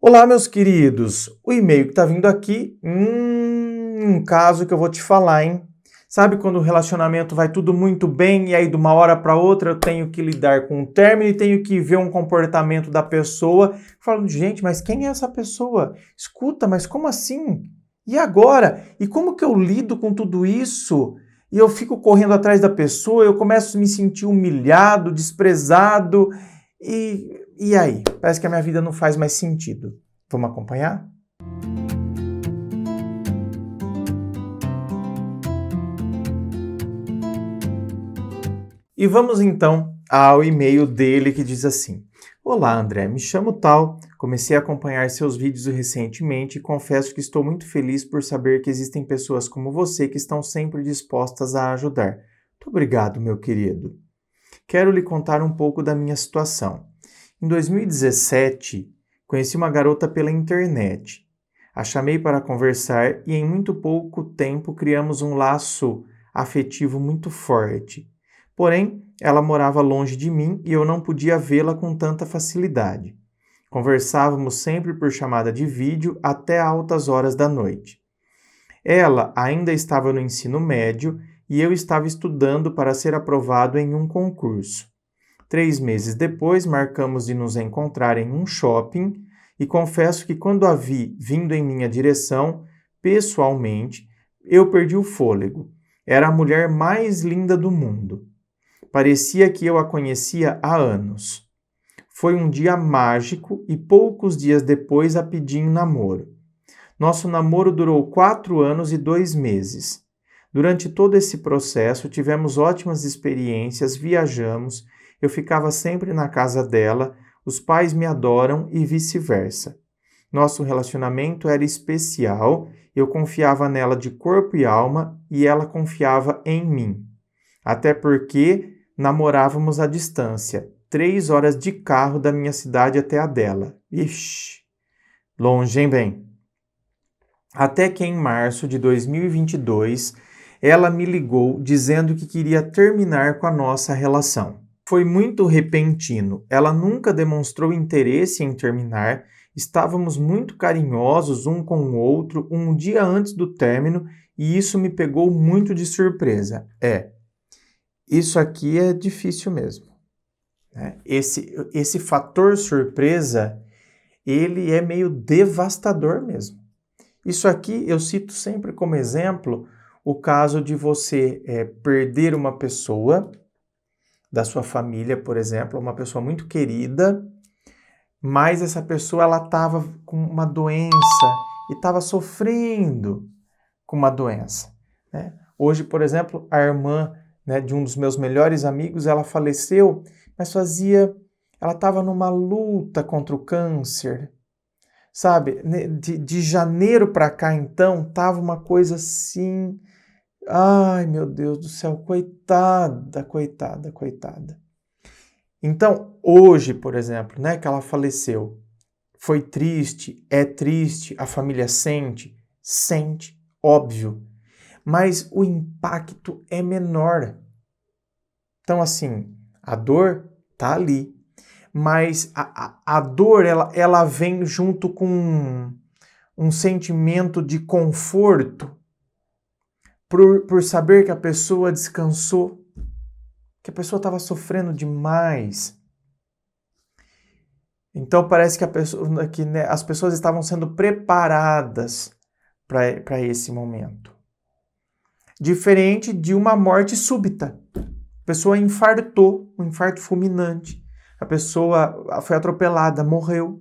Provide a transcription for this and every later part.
Olá, meus queridos. O e-mail que está vindo aqui, um caso que eu vou te falar, hein? Sabe quando o relacionamento vai tudo muito bem e aí de uma hora para outra eu tenho que lidar com o término e tenho que ver um comportamento da pessoa, falando, gente, mas quem é essa pessoa? Escuta, mas como assim? E agora? E como que eu lido com tudo isso? E eu fico correndo atrás da pessoa, eu começo a me sentir humilhado, desprezado. E aí? Parece que a minha vida não faz mais sentido. Vamos acompanhar? E vamos então ao e-mail dele que diz assim: Olá, André, me chamo tal, comecei a acompanhar seus vídeos recentemente e confesso que estou muito feliz por saber que existem pessoas como você que estão sempre dispostas a ajudar. Muito obrigado, meu querido. Quero lhe contar um pouco da minha situação. Em 2017, conheci uma garota pela internet. A chamei para conversar e em muito pouco tempo criamos um laço afetivo muito forte. Porém, ela morava longe de mim e eu não podia vê-la com tanta facilidade. Conversávamos sempre por chamada de vídeo até altas horas da noite. Ela ainda estava no ensino médio e eu estava estudando para ser aprovado em um concurso. 3 meses depois, marcamos de nos encontrar em um shopping e confesso que quando a vi vindo em minha direção, pessoalmente, eu perdi o fôlego. Era a mulher mais linda do mundo. Parecia que eu a conhecia há anos. Foi um dia mágico e poucos dias depois a pedi em namoro. Nosso namoro durou 4 anos e 2 meses. Durante todo esse processo, tivemos ótimas experiências, viajamos, eu ficava sempre na casa dela, os pais me adoram e vice-versa. Nosso relacionamento era especial, eu confiava nela de corpo e alma e ela confiava em mim. Até porque namorávamos à distância, 3 horas de carro da minha cidade até a dela. Ixi, longe, hein, bem? Até que em março de 2022, ela me ligou dizendo que queria terminar com a nossa relação. Foi muito repentino. Ela nunca demonstrou interesse em terminar. Estávamos muito carinhosos um com o outro um dia antes do término e isso me pegou muito de surpresa. Isso aqui é difícil mesmo, né? Esse fator surpresa, ele é meio devastador mesmo. Isso aqui eu cito sempre como exemplo o caso de você perder uma pessoa da sua família, por exemplo, uma pessoa muito querida, mas essa pessoa ela estava com uma doença e estava sofrendo com uma doença, né? Hoje, por exemplo, a irmã, né, de um dos meus melhores amigos, ela faleceu, mas ela estava numa luta contra o câncer. Sabe, de janeiro para cá, então, tava uma coisa assim. Ai, meu Deus do céu, coitada, coitada, coitada. Então, hoje, por exemplo, né, que ela faleceu, foi triste, é triste, a família sente, óbvio, mas o impacto é menor. Então, assim, a dor tá ali, mas a dor, ela vem junto com um sentimento de conforto por saber que a pessoa descansou, que a pessoa estava sofrendo demais. Então parece que, né, as pessoas estavam sendo preparadas para esse momento. Diferente de uma morte súbita. A pessoa infartou, um infarto fulminante. A pessoa foi atropelada, morreu.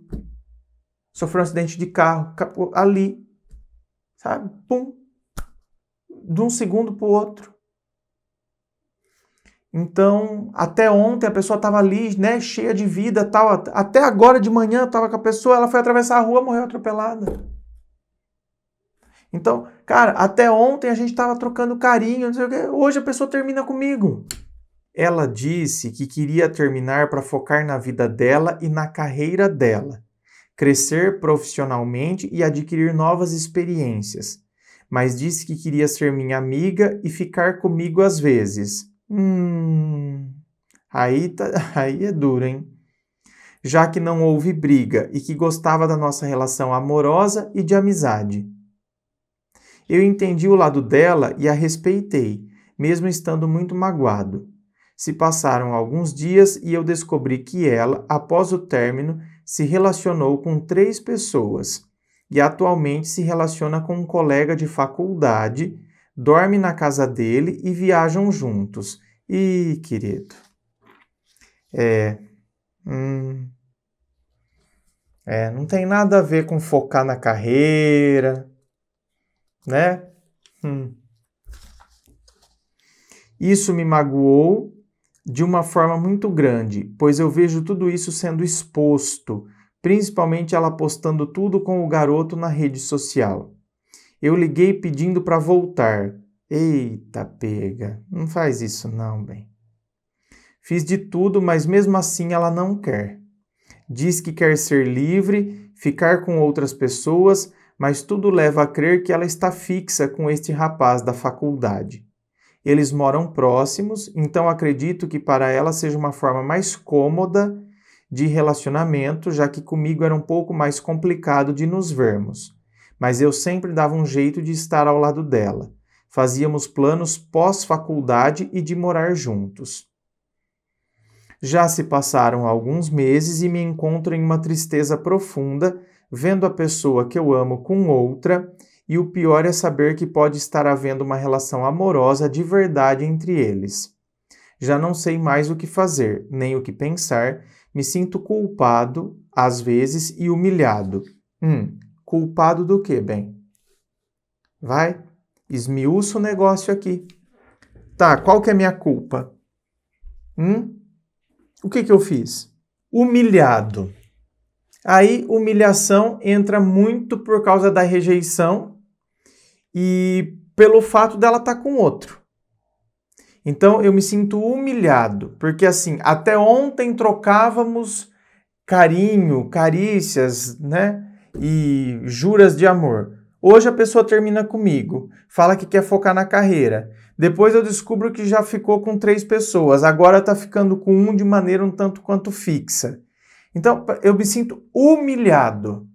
Sofreu um acidente de carro, ali, sabe? Pum, de um segundo para o outro. Então, até ontem a pessoa estava ali, né, cheia de vida, tal. Até agora de manhã estava com a pessoa, ela foi atravessar a rua, morreu atropelada. Então, cara, até ontem a gente estava trocando carinho, não sei o quê. Hoje a pessoa termina comigo. Ela disse que queria terminar para focar na vida dela e na carreira dela, crescer profissionalmente e adquirir novas experiências. Mas disse que queria ser minha amiga e ficar comigo às vezes. Aí é duro, hein? já que não houve briga e que gostava da nossa relação amorosa e de amizade. Eu entendi o lado dela e a respeitei, mesmo estando muito magoado. Se passaram alguns dias e eu descobri que ela, após o término, se relacionou com 3 pessoas e atualmente se relaciona com um colega de faculdade, dorme na casa dele e viajam juntos. Ih, querido. Não tem nada a ver com focar na carreira, né? Isso me magoou de uma forma muito grande, pois eu vejo tudo isso sendo exposto, principalmente ela postando tudo com o garoto na rede social. Eu liguei pedindo para voltar. Eita pega, não faz isso não, bem. Fiz de tudo, mas mesmo assim ela não quer. Diz que quer ser livre, ficar com outras pessoas, mas tudo leva a crer que ela está fixa com este rapaz da faculdade. Eles moram próximos, então acredito que para ela seja uma forma mais cômoda de relacionamento, já que comigo era um pouco mais complicado de nos vermos. Mas eu sempre dava um jeito de estar ao lado dela. Fazíamos planos pós-faculdade e de morar juntos. Já se passaram alguns meses e me encontro em uma tristeza profunda, vendo a pessoa que eu amo com outra, e o pior é saber que pode estar havendo uma relação amorosa de verdade entre eles. Já não sei mais o que fazer, nem o que pensar, me sinto culpado, às vezes, e humilhado. Culpado do quê, bem? Vai, esmiuça o negócio aqui. Tá, qual que é a minha culpa? O que eu fiz? Humilhado. Aí, humilhação entra muito por causa da rejeição e pelo fato dela estar com outro. Então, eu me sinto humilhado, porque assim, até ontem trocávamos carinho, carícias, né? E juras de amor. Hoje a pessoa termina comigo, fala que quer focar na carreira. Depois eu descubro que já ficou com 3 pessoas, agora está ficando com um de maneira um tanto quanto fixa. Então, eu me sinto humilhado.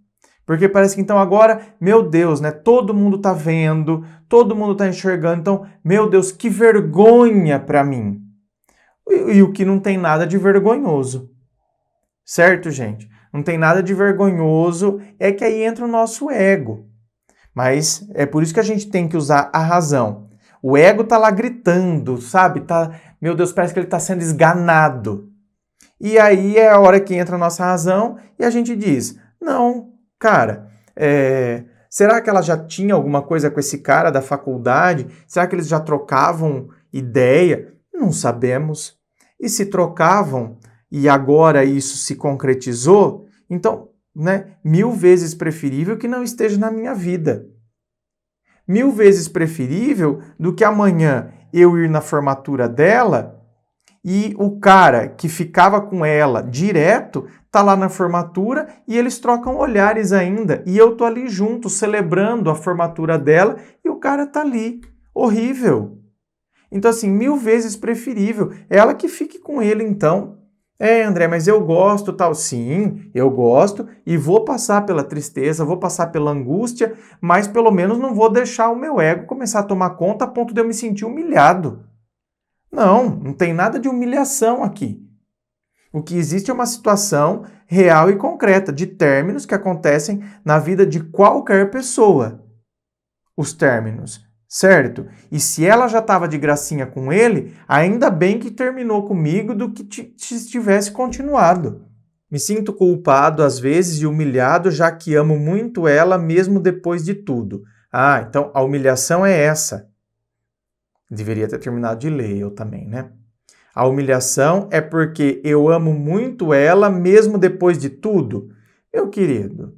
Porque parece que então agora, meu Deus, né? Todo mundo tá vendo, todo mundo tá enxergando. Então, meu Deus, que vergonha para mim. E o que não tem nada de vergonhoso. Certo, gente? Não tem nada de vergonhoso, é que aí entra o nosso ego. Mas é por isso que a gente tem que usar a razão. O ego tá lá gritando, sabe? Meu Deus, parece que ele tá sendo esganado. E aí é a hora que entra a nossa razão e a gente diz, não, cara, será que ela já tinha alguma coisa com esse cara da faculdade? Será que eles já trocavam ideia? Não sabemos. E se trocavam e agora isso se concretizou, então, né, 1000 vezes preferível que não esteja na minha vida. 1000 vezes preferível do que amanhã eu ir na formatura dela e o cara que ficava com ela direto tá lá na formatura e eles trocam olhares ainda. E eu tô ali junto, celebrando a formatura dela e o cara tá ali. Horrível. Então, assim, 1000 vezes preferível. Ela que fique com ele, então. André, mas eu gosto, tal. Sim, eu gosto e vou passar pela tristeza, vou passar pela angústia, mas pelo menos não vou deixar o meu ego começar a tomar conta a ponto de eu me sentir humilhado. Não tem nada de humilhação aqui. O que existe é uma situação real e concreta de términos que acontecem na vida de qualquer pessoa. Os términos, certo? E se ela já estava de gracinha com ele, ainda bem que terminou comigo do que se tivesse continuado. Me sinto culpado às vezes e humilhado, já que amo muito ela mesmo depois de tudo. Então a humilhação é essa. Deveria ter terminado de ler, eu também, né? A humilhação é porque eu amo muito ela, mesmo depois de tudo. Meu querido,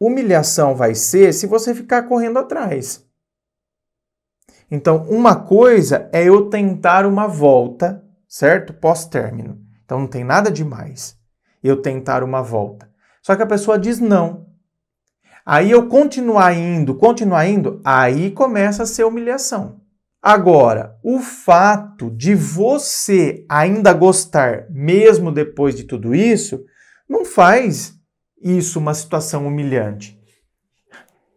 humilhação vai ser se você ficar correndo atrás. Então, uma coisa é eu tentar uma volta, certo? Pós-término. Então, não tem nada demais eu tentar uma volta. Só que a pessoa diz não. Aí eu continuar indo, aí começa a ser humilhação. Agora, o fato de você ainda gostar, mesmo depois de tudo isso, não faz isso uma situação humilhante.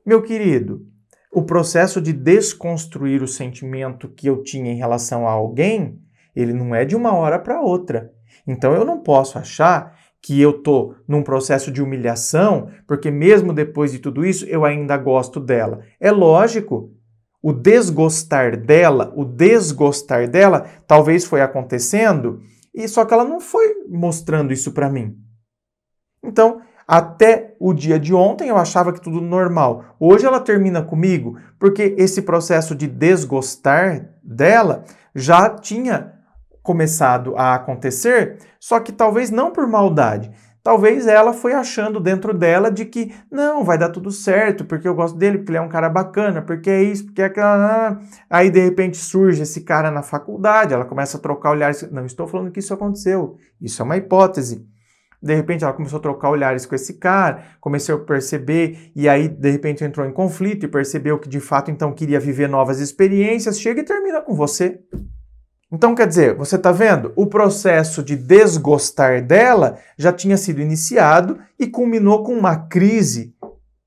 Meu querido, o processo de desconstruir o sentimento que eu tinha em relação a alguém, ele não é de uma hora para outra. Então eu não posso achar que eu estou num processo de humilhação, porque mesmo depois de tudo isso, eu ainda gosto dela. É lógico, o desgostar dela, talvez foi acontecendo, e só que ela não foi mostrando isso para mim. Então, até o dia de ontem eu achava que tudo normal. Hoje ela termina comigo porque esse processo de desgostar dela já tinha começado a acontecer, só que talvez não por maldade. Talvez ela foi achando dentro dela de que não, vai dar tudo certo, porque eu gosto dele, porque ele é um cara bacana, porque é isso, porque é aquela. Aí de repente surge esse cara na faculdade, ela começa a trocar olhares. Não estou falando que isso aconteceu, isso é uma hipótese. De repente ela começou a trocar olhares com esse cara, começou a perceber, e aí de repente entrou em conflito e percebeu que de fato então queria viver novas experiências, chega e termina com você. Então quer dizer, você está vendo? O processo de desgostar dela já tinha sido iniciado e culminou com uma crise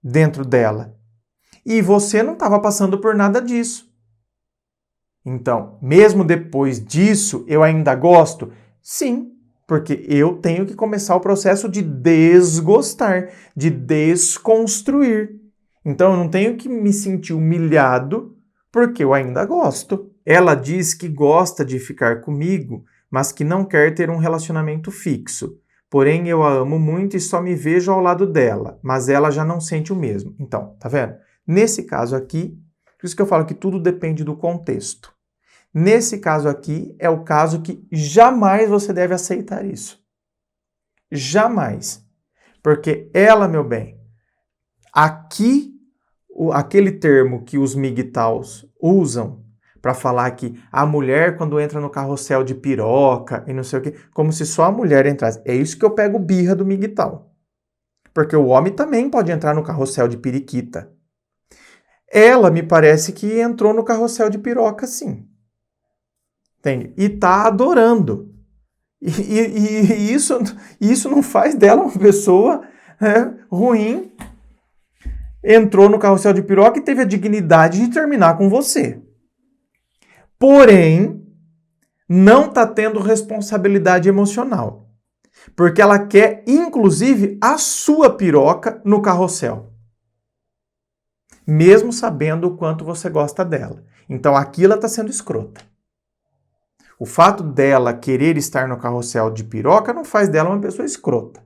dentro dela. E você não estava passando por nada disso. Então, mesmo depois disso, eu ainda gosto? Sim. Porque eu tenho que começar o processo de desgostar, de desconstruir. Então eu não tenho que me sentir humilhado porque eu ainda gosto. Ela diz que gosta de ficar comigo, mas que não quer ter um relacionamento fixo. Porém, eu a amo muito e só me vejo ao lado dela, mas ela já não sente o mesmo. Então, tá vendo? Nesse caso aqui, por isso que eu falo que tudo depende do contexto. Nesse caso aqui, é o caso que jamais você deve aceitar isso. Jamais. Porque ela, meu bem, aqui, aquele termo que os MGTOWs usam para falar que a mulher, quando entra no carrossel de piroca e não sei o quê, como se só a mulher entrasse. É isso que eu pego birra do MGTOW. Porque o homem também pode entrar no carrossel de periquita. Ela me parece que entrou no carrossel de piroca, sim. Entende? E tá adorando. E isso não faz dela uma pessoa ruim. Entrou no carrossel de piroca e teve a dignidade de terminar com você. Porém, não tá tendo responsabilidade emocional. Porque ela quer, inclusive, a sua piroca no carrossel. Mesmo sabendo o quanto você gosta dela. Então aqui ela tá sendo escrota. O fato dela querer estar no carrossel de piroca não faz dela uma pessoa escrota.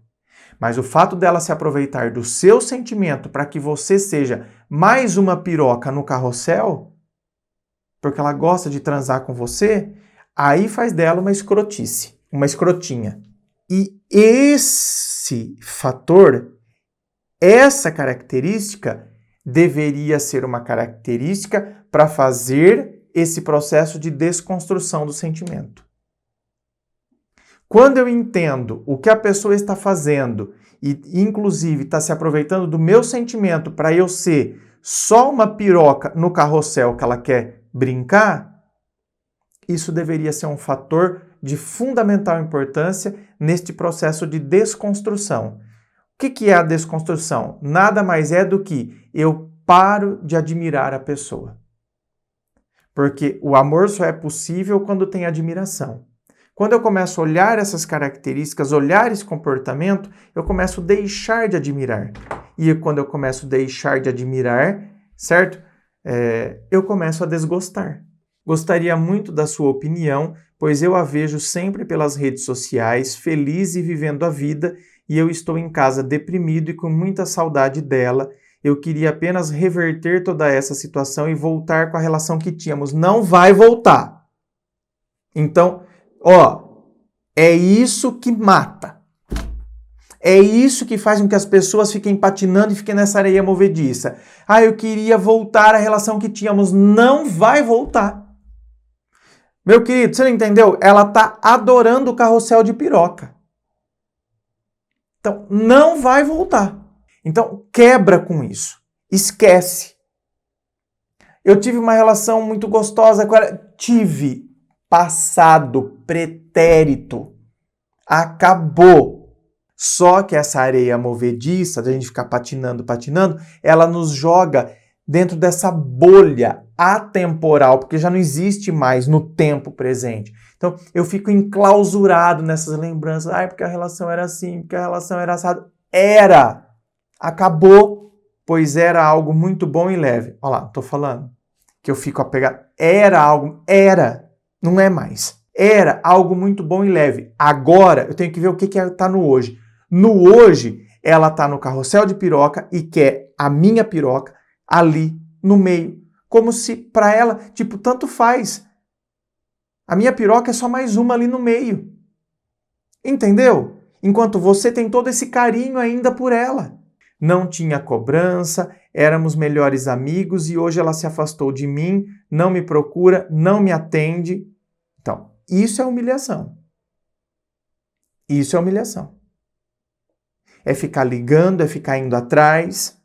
Mas o fato dela se aproveitar do seu sentimento para que você seja mais uma piroca no carrossel, porque ela gosta de transar com você, aí faz dela uma escrotice, uma escrotinha. E esse fator, essa característica, deveria ser uma característica para fazer esse processo de desconstrução do sentimento. Quando eu entendo o que a pessoa está fazendo e, inclusive, está se aproveitando do meu sentimento para eu ser só uma piroca no carrossel que ela quer brincar, isso deveria ser um fator de fundamental importância neste processo de desconstrução. O que é a desconstrução? Nada mais é do que eu paro de admirar a pessoa. Porque o amor só é possível quando tem admiração. Quando eu começo a olhar essas características, olhar esse comportamento, eu começo a deixar de admirar. E quando eu começo a deixar de admirar, certo? Eu começo a desgostar. Gostaria muito da sua opinião, pois eu a vejo sempre pelas redes sociais, feliz e vivendo a vida, e eu estou em casa deprimido e com muita saudade dela. Eu queria apenas reverter toda essa situação e voltar com a relação que tínhamos. Não vai voltar. Então, é isso que mata. É isso que faz com que as pessoas fiquem patinando e fiquem nessa areia movediça. Eu queria voltar à relação que tínhamos. Não vai voltar. Meu querido, você não entendeu? Ela tá adorando o carrossel de piroca. Então, não vai voltar. Então, quebra com isso. Esquece. Eu tive uma relação muito gostosa com ela. Tive. Passado, pretérito. Acabou. Só que essa areia movediça, da gente ficar patinando, ela nos joga dentro dessa bolha atemporal, porque já não existe mais no tempo presente. Então, eu fico enclausurado nessas lembranças. Ai, porque a relação era assim, porque a relação era assada. Era! Acabou, pois era algo muito bom e leve. Olha lá, tô falando que eu fico apegado. Era, não é mais. Era algo muito bom e leve. Agora, eu tenho que ver o que tá no hoje. No hoje, ela tá no carrossel de piroca e quer a minha piroca ali no meio. Como se para ela, tipo, tanto faz. A minha piroca é só mais uma ali no meio. Entendeu? Enquanto você tem todo esse carinho ainda por ela. Não tinha cobrança, éramos melhores amigos e hoje ela se afastou de mim, não me procura, não me atende. Então, isso é humilhação. Isso é humilhação. É ficar ligando, é ficar indo atrás.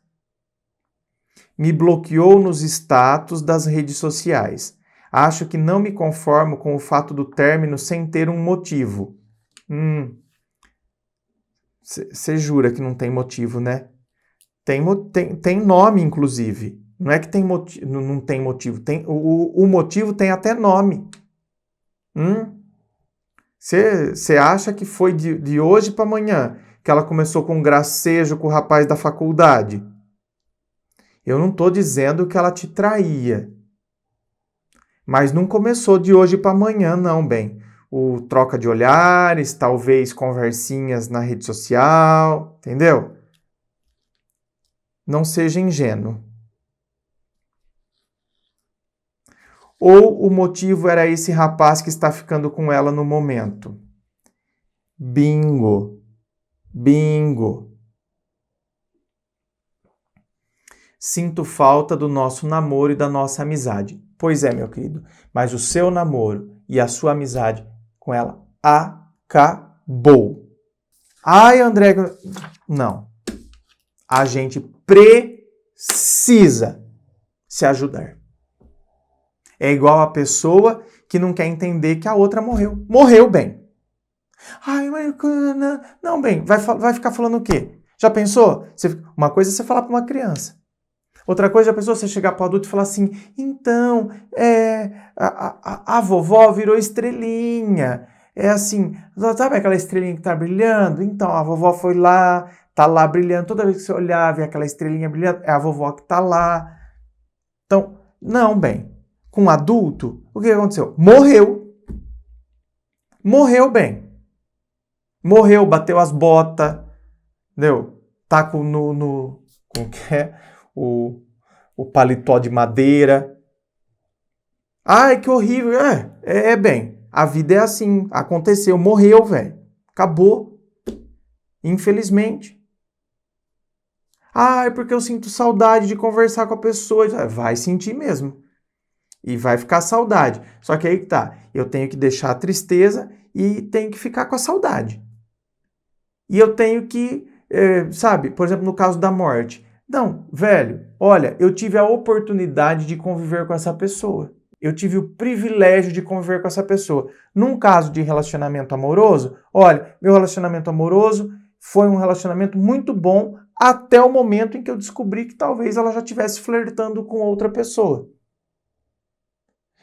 Me bloqueou nos status das redes sociais. Acho que não me conformo com o fato do término sem ter um motivo. Você jura que não tem motivo, né? Tem nome, inclusive. Não é que tem não tem motivo. O motivo tem até nome. Você acha que foi de hoje para amanhã que ela começou com um gracejo com o rapaz da faculdade? Eu não estou dizendo que ela te traía. Mas não começou de hoje para amanhã, não, bem. O troca de olhares, talvez conversinhas na rede social, entendeu? Não seja ingênuo. Ou o motivo era esse rapaz que está ficando com ela no momento? Bingo. Bingo. Sinto falta do nosso namoro e da nossa amizade. Pois é, meu querido, mas o seu namoro e a sua amizade com ela acabou. Ai, André, não. A gente precisa se ajudar. É igual a pessoa que não quer entender que a outra morreu. Morreu, bem. Ai, mas não, bem, vai ficar falando o quê? Já pensou? Uma coisa é você falar para uma criança. Outra coisa, a pessoa você chegar para o adulto e falar assim, então, a vovó virou estrelinha. É assim, sabe aquela estrelinha que tá brilhando? Então, a vovó foi lá, tá lá brilhando. Toda vez que você olhar, vê aquela estrelinha brilhando, é a vovó que tá lá. Então, não, bem. Com um adulto, o que aconteceu? Morreu. Morreu, bem. Morreu, bateu as botas, entendeu? Tá com que é? O paletó de madeira. Ai, que horrível. Bem, a vida é assim. Aconteceu, morreu, velho. Acabou. Infelizmente. Ai, porque eu sinto saudade de conversar com a pessoa. Vai sentir mesmo. E vai ficar saudade. Só que aí que tá. Eu tenho que deixar a tristeza e tenho que ficar com a saudade. E eu tenho que, sabe, por exemplo, no caso da morte. Não, velho, olha, eu tive a oportunidade de conviver com essa pessoa. Eu tive o privilégio de conviver com essa pessoa. Num caso de relacionamento amoroso, olha, meu relacionamento amoroso foi um relacionamento muito bom até o momento em que eu descobri que talvez ela já estivesse flertando com outra pessoa.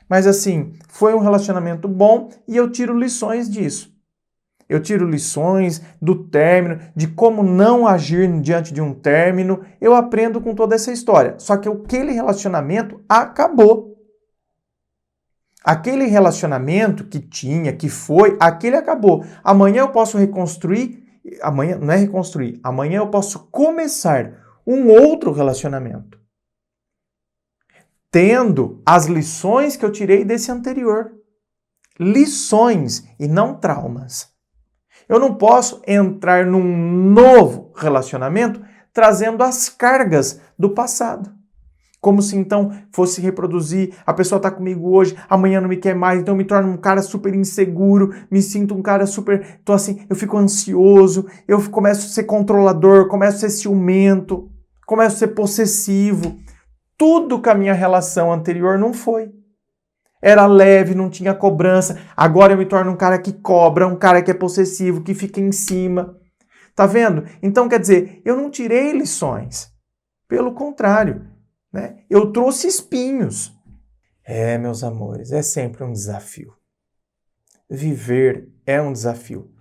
Mas assim, foi um relacionamento bom e eu tiro lições disso. Eu tiro lições do término, de como não agir diante de um término. Eu aprendo com toda essa história. Só que aquele relacionamento acabou. Aquele relacionamento que tinha, que foi, aquele acabou. Amanhã eu posso reconstruir, amanhã não é reconstruir, amanhã eu posso começar um outro relacionamento. Tendo as lições que eu tirei desse anterior. Lições e não traumas. Eu não posso entrar num novo relacionamento trazendo as cargas do passado. Como se então fosse reproduzir, a pessoa está comigo hoje, amanhã não me quer mais, então eu me torno um cara super inseguro, me sinto um cara super, tô assim, eu fico ansioso, eu começo a ser controlador, começo a ser ciumento, começo a ser possessivo. tudo que a minha relação anterior não foi. Era leve, não tinha cobrança. Agora eu me torno um cara que cobra, um cara que é possessivo, que fica em cima. Tá vendo? Então, quer dizer, eu não tirei lições. Pelo contrário, né? Eu trouxe espinhos. Meus amores, é sempre um desafio. Viver é um desafio.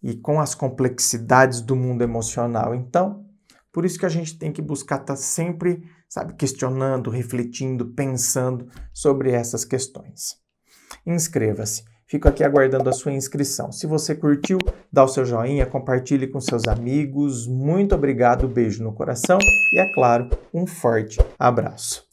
E com as complexidades do mundo emocional. Então, por isso que a gente tem que buscar estar sempre, sabe, questionando, refletindo, pensando sobre essas questões. Inscreva-se. Fico aqui aguardando a sua inscrição. Se você curtiu, dá o seu joinha, compartilhe com seus amigos. Muito obrigado, beijo no coração e, é claro, um forte abraço.